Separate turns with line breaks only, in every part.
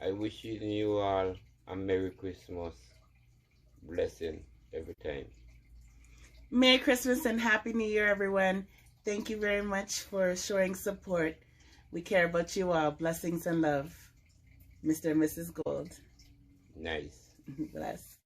I wish you all a Merry Christmas. Blessing every time.
Merry Christmas and Happy New Year, everyone. Thank you very much for showing support. We care about you all. Blessings and love. Mr. and Mrs. Gold.
Nice.
Bless.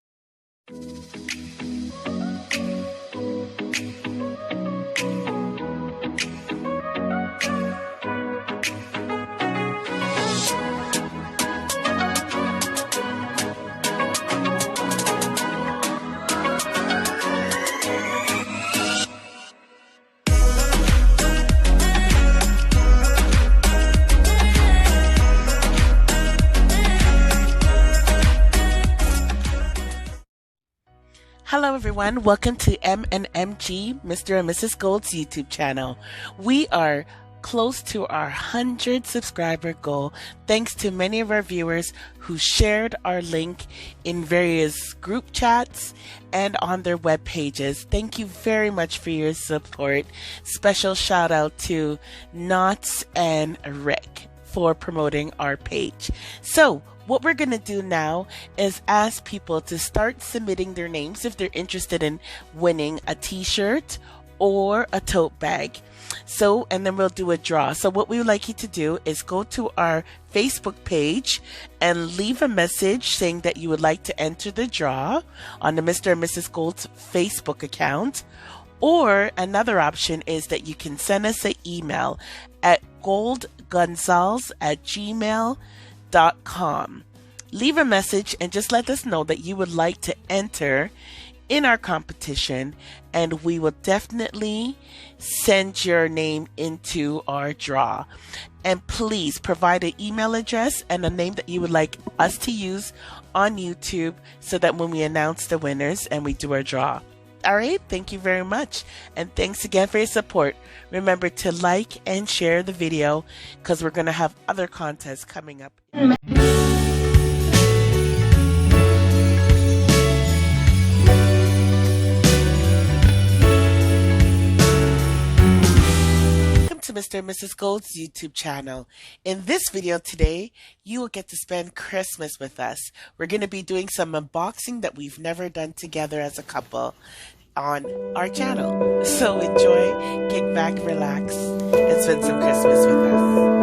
Hello everyone, welcome to M&MG, Mr. and Mrs. Gold's YouTube channel. We are close to our 100 subscriber goal thanks to many of our viewers who shared our link in various group chats and on their web pages. Thank you very much for your support. Special shout out to Knots and Rick for promoting our page. So what we're going to do now is ask people to start submitting their names if they're interested in winning a t-shirt or a tote bag. So, and then we'll do a draw. So what we would like you to do is go to our Facebook page and leave a message saying that you would like to enter the draw on the Mr. and Mrs. Gold's Facebook account. Or another option is that you can send us an email at goldgonzalez@gmail.com. Leave a message and just let us know that you would like to enter in our competition, and we will definitely send your name into our draw. And please provide an email address and a name that you would like us to use on YouTube so that when we announce the winners and we do our draw. All right, thank you very much. And thanks again for your support. Remember to like and share the video because we're going to have other contests coming up. To Mr. and Mrs. Gold's YouTube channel. In this video today, you will get to spend Christmas with us. We're going to be doing some unboxing that we've never done together as a couple on our channel. So enjoy, kick back, relax, and spend some Christmas with us.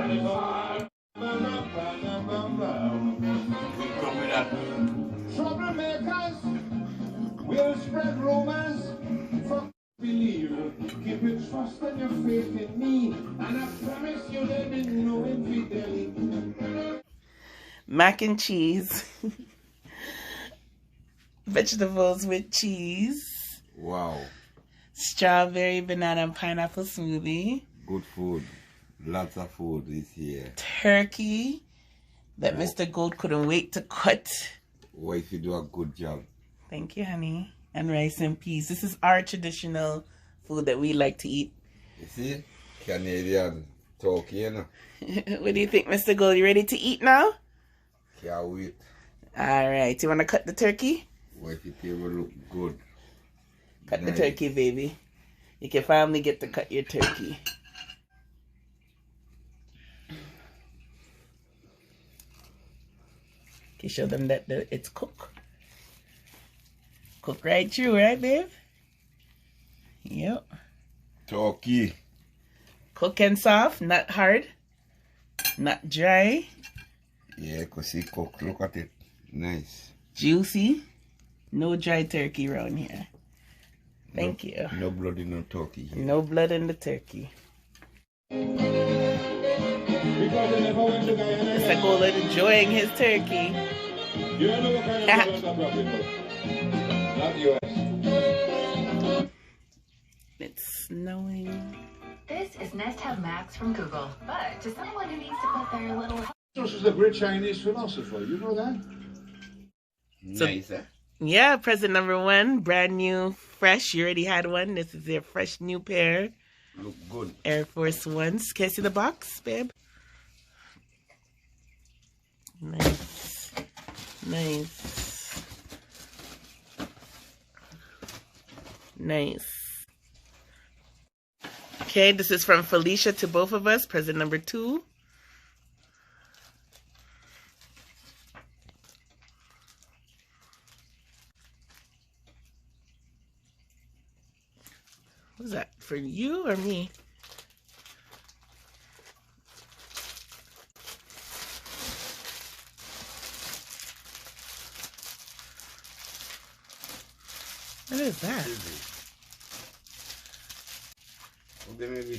Come with that.
Troublemakers will spread rumors. Fuck believe. Keep your trust and your faith in me. And I promise you there be no infidelity.
Mac and cheese. Vegetables with cheese.
Wow.
Strawberry, banana, and pineapple smoothie.
Good food. Lots of food this year.
Turkey that Mr. Gold couldn't wait to cut.
Wife, you do a good job.
Thank you, honey. And rice and peas. This is our traditional food that we like to eat.
You see? Canadian turkey, you know.
What do you think, Mr. Gold? You ready to eat now?
Can't wait.
All right. You want to cut the turkey?
Wife, your table look good.
Cut
Nice.
the turkey, baby. You can finally get to cut your turkey. You show them that it's cooked. Cooked right through, right, babe? Yep.
Turkey.
Cook and soft, not hard, not dry,
Yeah, because he cook. Look at it. Nice.
juicy. No dry turkey around here. Thank you.
No blood in no turkey here.
No blood in the turkey.
Because they never went to Guyana.
Mr. Gold enjoying his turkey.
You don't know what kind of results I'm talking about. Not US.
It's snowing.
This is Nest Hub Max from Google, but to someone who needs to put their little
This is a great Chinese philosopher. You know that?
So-
Nice, eh?
Yeah, present number one, brand new, fresh. You already had one. This is their fresh new pair,
Look good.
Air Force Ones. Can I see the box, babe? Nice. Nice. Nice. Okay, this is from Felicia to both of us, present number two. What's that, for you or me? What is that?
Okay, maybe.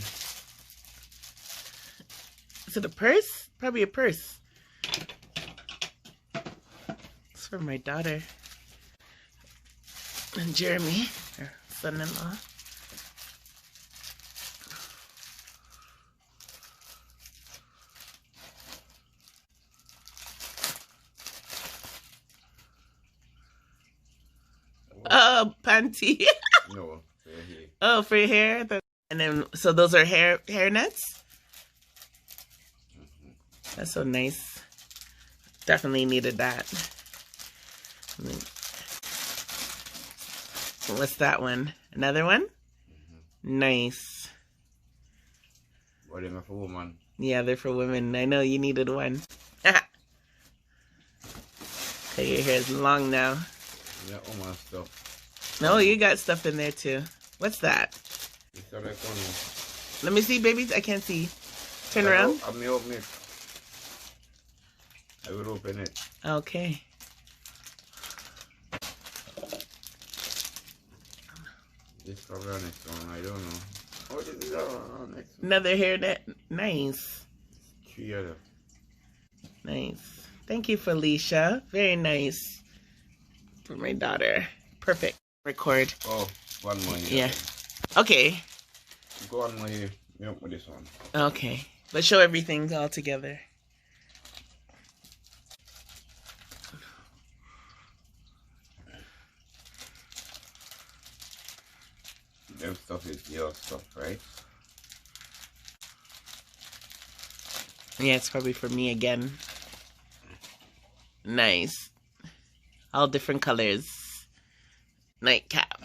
Is it a purse? Probably a purse. It's for my daughter. And Jeremy, her son-in-law. Oh, panty.
No. Right here.
Oh, for your hair. And then, so those are hair nets. That's so nice. Definitely needed that. What's that one? Another one? Nice.
What am I for woman?
Yeah, they're for women. I know you needed one. Okay, your hair is long now.
Yeah, all my stuff.
No, you got stuff in there too. What's that?
It's all like on.
Let me see, baby. I can't see. Turn around.
I may open it. I will open it.
Okay.
This cover on next one. I don't know. Oh, this is our next one.
Another hair net. Nice.
3 other.
Nice. Thank you, Felicia. Very nice. For my daughter. Perfect. Record.
Oh, one more here.
Yeah. Okay.
Go on more here. Me up with this one.
Okay. Let's show everything all together.
Them stuff is your stuff, right?
Yeah, it's probably for me again. Nice. All different colors. Nightcap.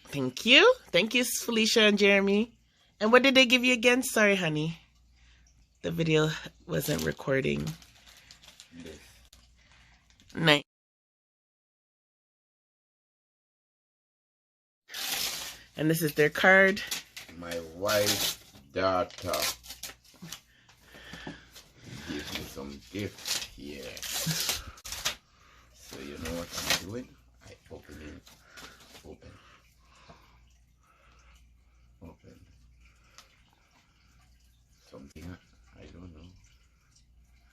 Thank you. Thank you, Felicia and Jeremy. And what did they give you again? Sorry, honey. The video wasn't recording.
Yes.
Nice. And this is their card.
My wife's daughter.
gift here. So you know what I'm doing? I open it. Open. Something I don't know.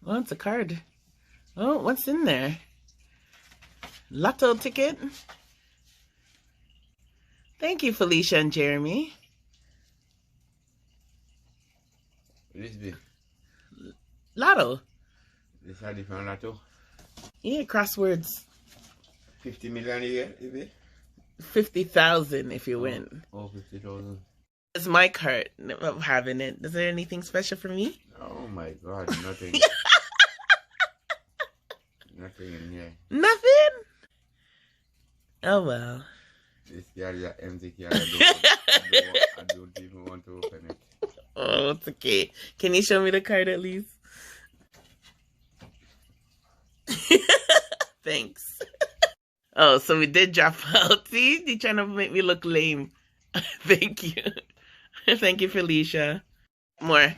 Oh, it's a card. Oh, what's in there? Lotto ticket. Thank you, Felicia and Jeremy.
What is this?
Lotto.
This is a different lotto.
Yeah, crosswords.
50 million a year, is it?
50,000 if you win.
Oh, 50,000.
It's my card of having it. Is there anything special for me?
Oh my God, nothing. Nothing in here.
Nothing? Oh, well.
This girl is an empty girl. I don't even want to open it.
Oh, it's okay. Can you show me the card at least? Thanks. Oh, so we did drop out. See? You're trying to make me look lame. Thank you. Thank you, Felicia. More.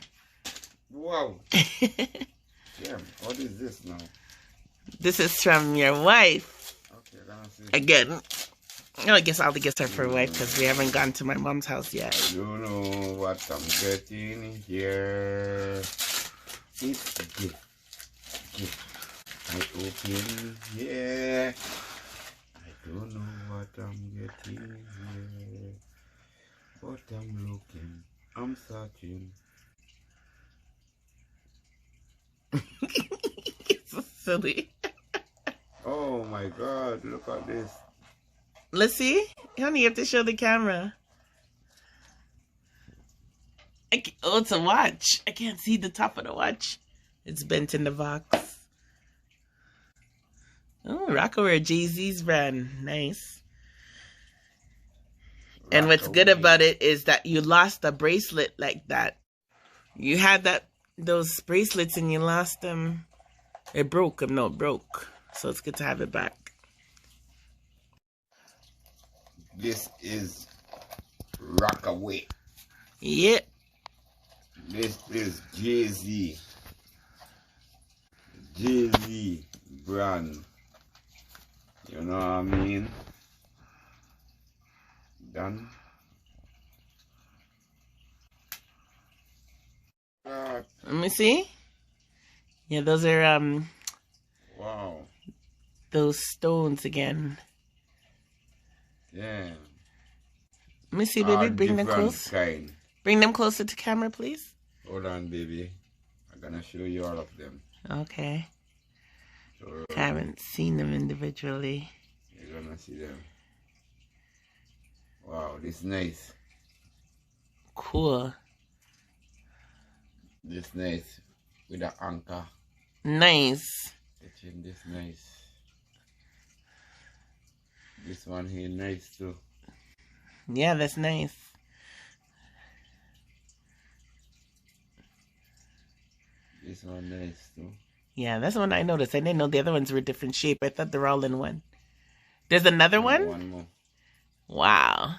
Wow. Damn, what is this now?
This is from your wife.
Okay, let me see.
Again. Oh, I guess all the gifts are for wife because we haven't gone to my mom's house yet.
You know what I'm getting here. It's a gift. I open here. I don't know what I'm getting here. But I'm looking. I'm searching.
It's so silly.
Oh my God, look at this.
Let's see. Honey, you have to show the camera. Oh, it's a watch. I can't see the top of the watch. It's bent in the box. Oh, Rockaware, Jay-Z's brand. Nice. And what's good about it is that you lost a bracelet like that. You had those bracelets and you lost them. It broke. No, it broke. So it's good to have it back.
This is Rockaway.
Yep.
This is Jay-Z. Jay-Z brand. You know what I mean? Done.
Let me see. Yeah, those are
Wow.
those stones again.
Yeah.
Let me see, baby. Bring them
Different
close.
kind.
Bring them closer to camera, please.
Hold on, baby. I'm gonna show you all of them.
Okay.
So
I haven't seen them individually.
you're gonna see them. Wow, this is nice.
Cool.
This nice with the anchor.
Nice.
This nice. This one here nice too.
Yeah, that's nice.
This one nice too.
Yeah, that's the one I noticed. I didn't know the other ones were different shape. I thought they're all in one. There's another one?
One more.
Wow.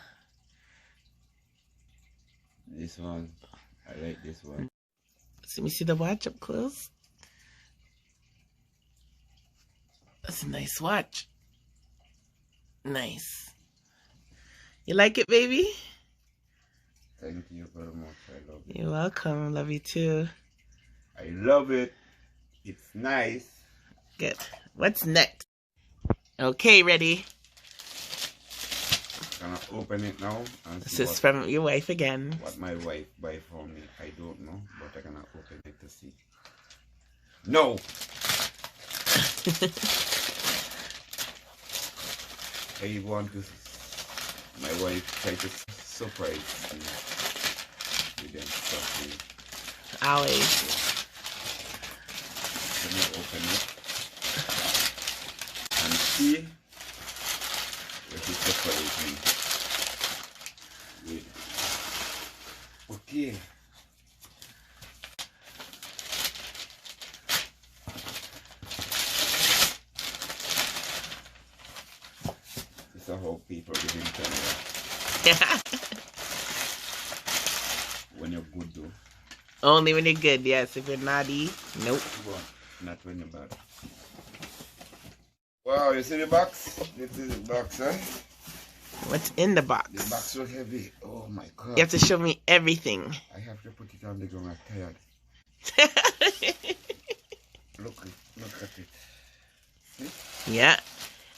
This one. I like this one.
So let me see the watch up close. That's a nice watch. Nice. You like it, baby?
Thank you very much. I love it.
You're welcome. Love you too.
I love it. It's nice.
Good. What's next? Okay, ready.
Gonna open it now and
This
see
is from your wife again.
what my wife buy for me. I don't know, but I'm gonna open it to see. No! I want to. My wife tried to surprise me with them stuff.
Always.
Let me open it and see what she surprised me with. Okay. This is how people live in Canada. When you're good though.
Only when you're good, yes. If you're naughty, nope.
Go on. not when you're bad. Wow, you see the box? This is the box, huh?
What's in the box?
The box so heavy. Oh my god.
You have to show me everything.
I have to put it on the ground. I'm tired. Look at it. See?
Yeah.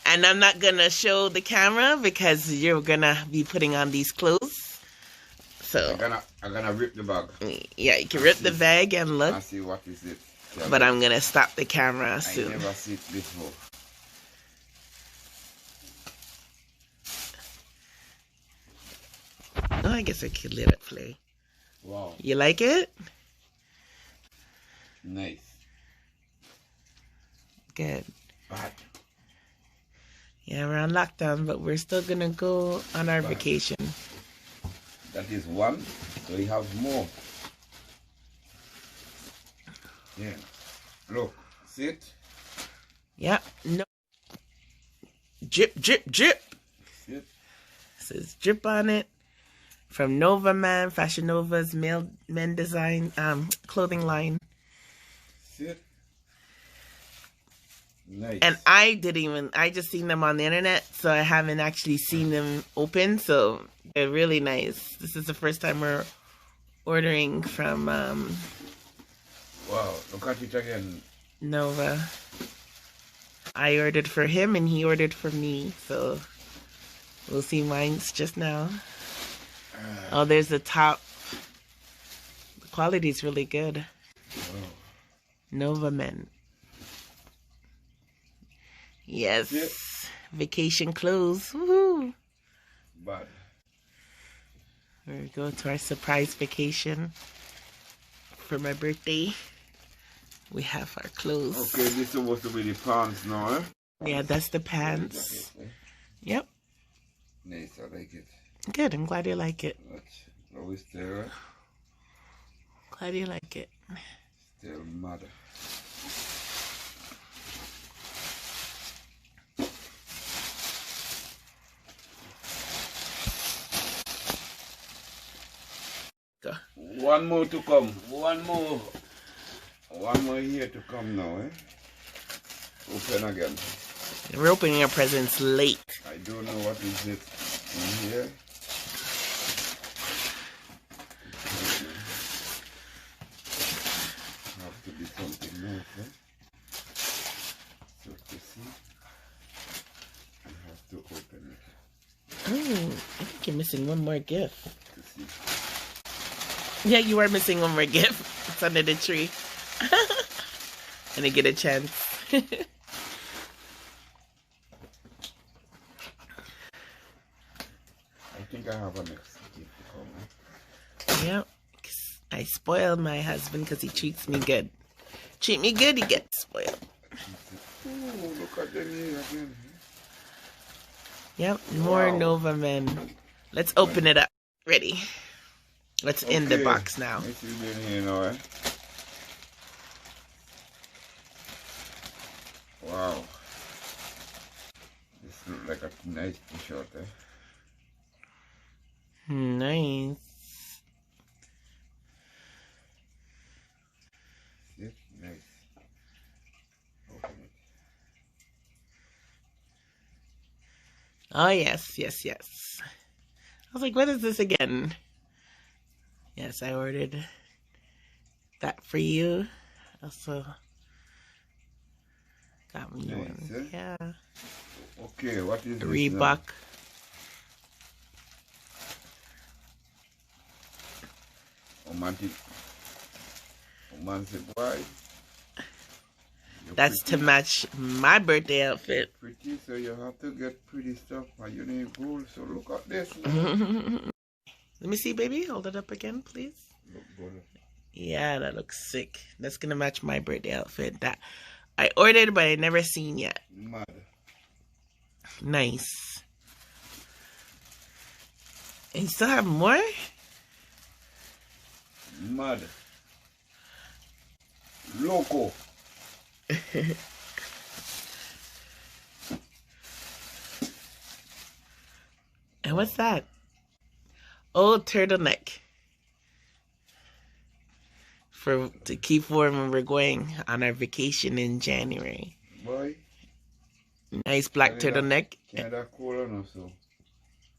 And I'm not going to show the camera because you're going to be putting on these clothes. So
I'm gonna rip the bag.
Yeah, you can rip the bag and look.
I see what is it.
But I'm going to stop the camera soon.
I never see it before.
Oh, I guess I could let it play.
Wow.
You like it?
Nice.
Good.
Bad.
Yeah, we're on lockdown, but we're still going to go on our vacation.
That is one, so we have more. Yeah. Look, see it?
Yeah. No. Drip, drip, drip.
See it?
Says drip on it. From Nova Man, Fashion Nova's men design clothing line.
See it? Nice.
And I just seen them on the internet, so I haven't actually seen them open, so they're really nice. This is the first time we're ordering from
wow, look at it again.
Nova. I ordered for him and he ordered for me, so we'll see mine's just now. Oh, there's the top. The quality is really good.
Wow.
Nova Men. Yes.
Yeah.
Vacation clothes. Woohoo.
Bad.
We go to our surprise vacation for my birthday. We have our clothes.
Okay, this is supposed to be the pants now, eh?
Yeah, that's the pants. Yep.
Nice, I like it.
Good. I'm glad you like it.
Now it's there.
Glad you like it.
Still mad.
Go.
One more to come. One more here to come now, eh? Open again.
We're opening our presents late.
I don't know what is it in here. Have to be something else, eh? So to see, I have to open it
Oh, I think you're missing one more gift.
to see.
Yeah, you are missing one more gift. It's under the tree. And I get a chance.
I think I have a next gift to come, eh?
Yep. I spoil my husband because he treats me good. Treat me good, he gets spoiled.
Oh, look at them here again.
Yep, more
Wow.
Nova Men. Let's open it up. Ready? What's in the
Okay.
box now?
This is in here now, eh? Wow. This looks like a nice t-shirt, eh?
Nice.
See? Nice. Open it.
Oh, yes, yes, yes. I was like, what is this again? Yes, I ordered that for you. Also got me
Nice,
one.
eh?
Yeah.
Okay, what is this
Reebok.
now? Romantic boy.
That's to match my birthday outfit.
Pretty, so you have to get pretty stuff. And you need gold, so look at this.
Let me see, baby. Hold it up again, please.
Look good.
Yeah, that looks sick. That's gonna match my birthday outfit that I ordered, but I never seen yet.
Mad.
Nice. And you still have more?
Mad. Loco.
And what's that? Oh, turtleneck. to keep warm when we're going on our vacation in January.
Boy,
Nice black turtleneck,
Canada cool enough, so.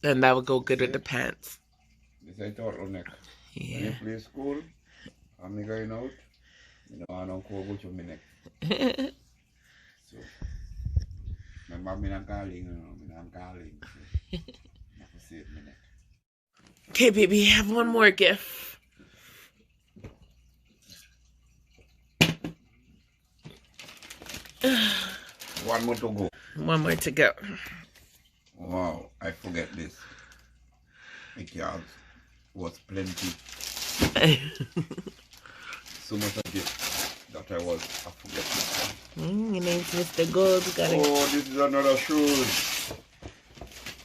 and that would go good with the pants.
This is a turtleneck. When you
Yeah.
play school, and me going out, you know, I don't call go to my neck. So, remember me not calling, you know, me not calling. So, I have to save my neck.
Okay, baby, I have one more gift.
One more to go.
One more to go.
Wow, I forget this. Because was plenty. So much of it that I forget this one.
Your name's Mr. Gold. Got it.
Oh, this is another shoes.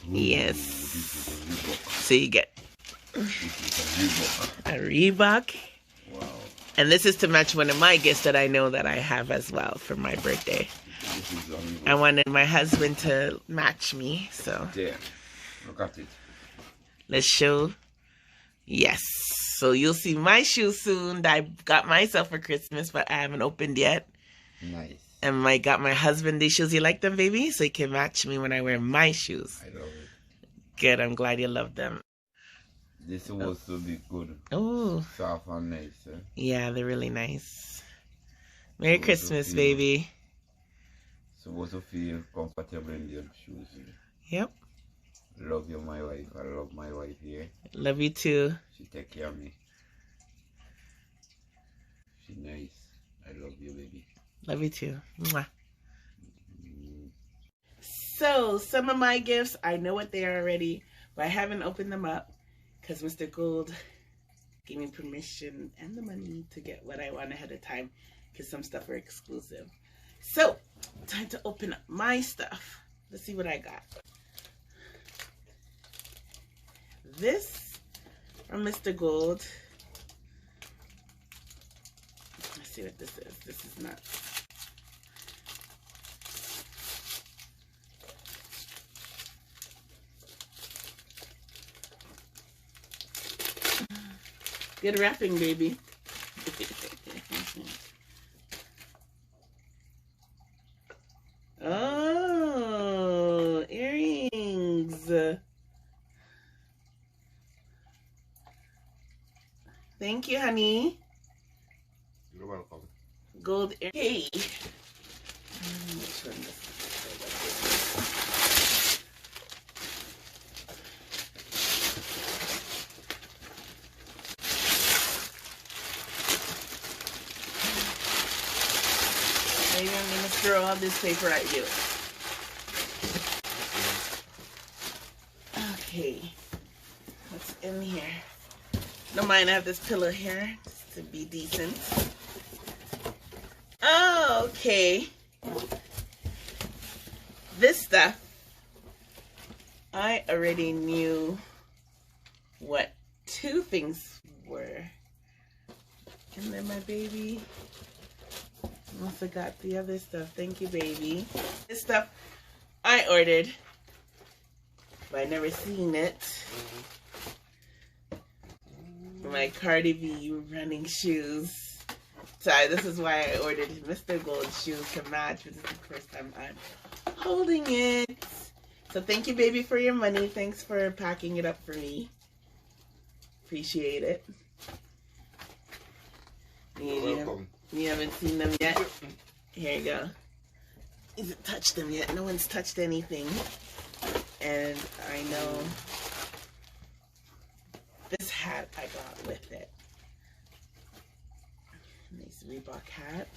Yes.
This is a Reebok.
So you get
This is a
a Reebok.
Reebok. Wow.
And this is to match one of my gifts that I know that I have as well for my birthday.
This is a Reebok.
I wanted my husband to match me, so
There. Look at it.
let's show. Yes. So you'll see my shoes soon that I got myself for Christmas, but I haven't opened yet.
Nice.
And I got my husband these shoes. You like them, baby? So he can match me when I wear my shoes.
I love it.
Good. I'm glad you love them.
This is supposed to be good.
Oh,
Soft and nice. Eh?
yeah, they're really nice. Merry
Supposed to
Christmas,
feel-
baby.
Supposed to feel comfortable in your shoes.
Yep.
Love you, my wife. I love my wife here.
Love you too.
She take care of me. She nice. I love you, baby.
Love you too. Mwah. So, some of my gifts, I know what they are already, but I haven't opened them up because Mr. Gold gave me permission and the money to get what I want ahead of time because some stuff are exclusive. So, time to open up my stuff. Let's see what I got. This from Mr. Gold. Let's see what this is. This is nuts. Good wrapping, baby. Oh, earrings. Thank you, honey.
You're welcome.
Gold ear. Hey. Maybe I'm gonna throw all this paper at you. Okay. What's in here? Don't mind, I have this pillow here just to be decent. Oh, okay. This stuff, I already knew what two things were. And then my baby also got the other stuff. Thank you, baby. This stuff I ordered, but I never seen it. My Cardi B running shoes. So this is why I ordered Mr. Gold's shoes to match. This is the first time I'm holding it. So thank you, baby, for your money. Thanks for packing it up for me. Appreciate it. You haven't seen them yet? Here you go. Hasn't touched them yet. No one's touched anything. And I know this hat I got with it. Nice Reebok hat.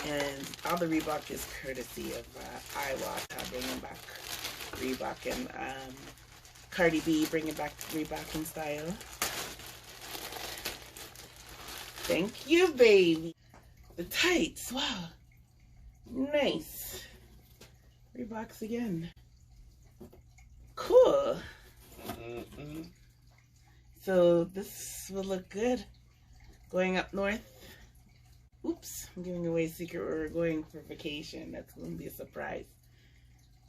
And all the Reebok is courtesy of iWatch, bringing back Reebok, and Cardi B bringing back Reebok in style. Thank you, baby. The tights, wow. Nice. Reeboks again. Cool. So this will look good going up north. Oops, I'm giving away a secret where we're going for vacation. That's going to be a surprise.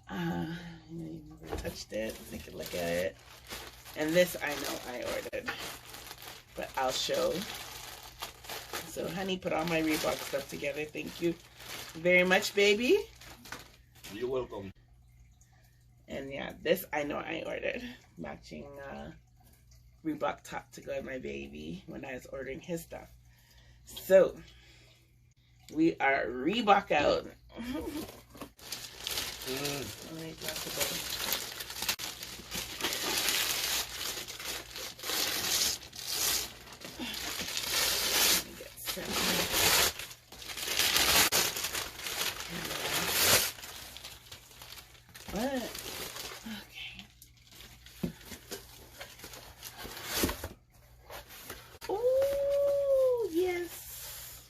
I never touched it. Take a look at it. And this I know I ordered, but I'll show. So honey put all my Reebok stuff together. Thank you very much, baby.
You're welcome.
And yeah, this I know I ordered. Matching Reebok top to go with my baby when I was ordering his stuff. So we are Reebok out. What? Okay. Oh, yes.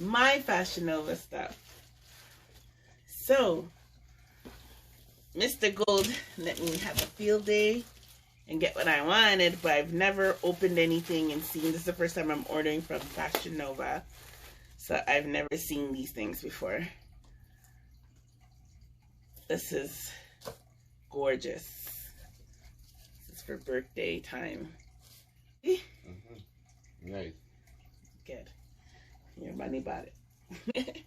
My Fashion Nova stuff. So, Mr. Gold let me have a field day and get what I wanted, but I've never opened anything and seen. This is the first time I'm ordering from Fashion Nova. So I've never seen these things before. This is gorgeous. This is for birthday time.
Nice.
Good. Your money bought it.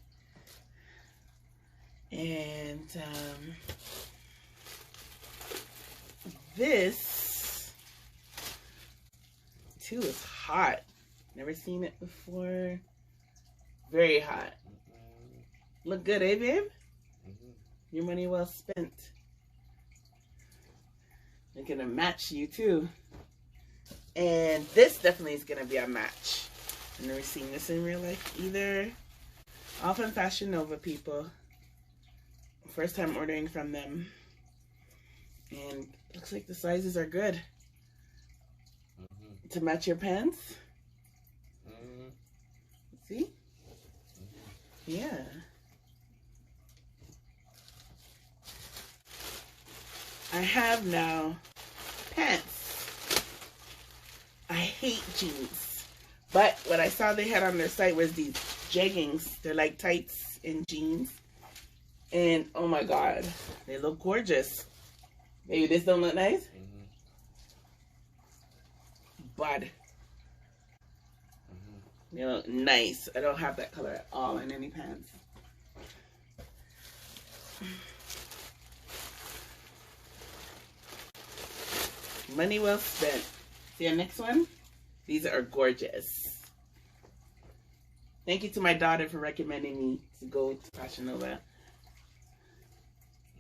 And this too is hot. Never seen it before. Very hot. Look good, eh, babe? Your money well spent. They're gonna match you too. And this definitely is gonna be a match. I've never seen this in real life either. All from Fashion Nova, people. First time ordering from them. And looks like the sizes are good. To match your pants. See? Yeah. I have now pants. I hate jeans. But what I saw they had on their site was these jeggings. They're like tights and jeans. And oh my god, they look gorgeous. Maybe this don't look nice? But they look nice. I don't have that color at all in any pants. Money well spent. See our next one? These are gorgeous. Thank you to my daughter for recommending me to go to Fashion Nova.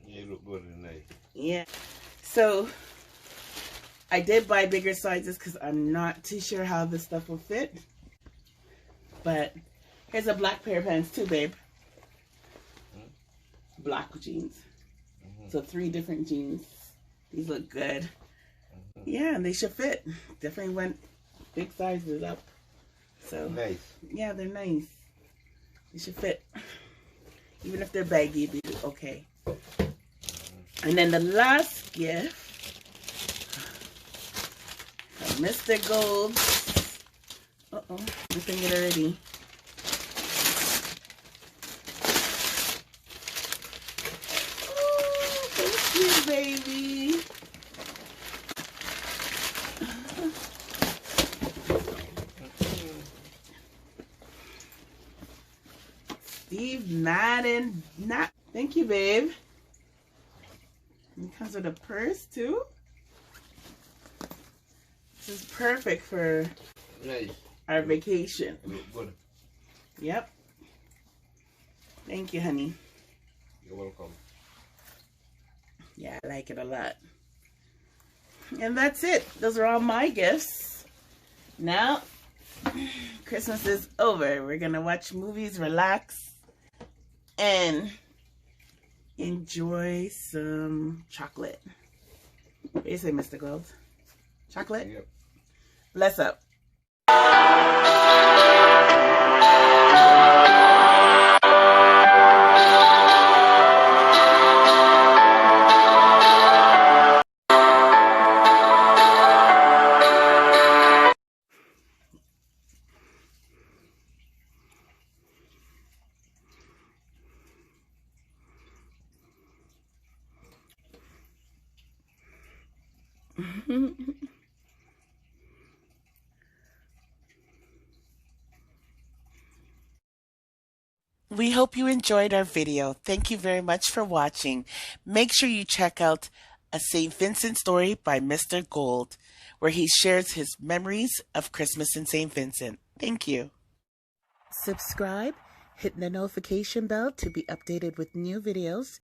You look good and nice.
Yeah. So I did buy bigger sizes because I'm not too sure how this stuff will fit. But here's a black pair of pants too, babe. Black jeans. So 3 different jeans. These look good. Yeah, and they should fit. Definitely went big sizes up. So
Nice.
yeah, they're nice. They should fit. Even if they're baggy, it'd be okay. And then the last gift from Mr. Gold. Uh-oh, missing it already. Oh, thank you, baby. Steve Madden. Thank you, babe. It comes with a purse too. This is perfect for our vacation.
Look good.
Yep. Thank you, honey.
You're welcome.
Yeah, I like it a lot. And that's it. Those are all my gifts. Now, Christmas is over. We're going to watch movies, relax, and enjoy some chocolate. What do you say, Mr. Gold? Chocolate?
Yep.
Bless up. We hope you enjoyed our video. Thank you very much for watching. Make sure you check out A St. Vincent Story by Mr. Gold, where he shares his memories of Christmas in St. Vincent. Thank you. Subscribe, hit the notification bell to be updated with new videos,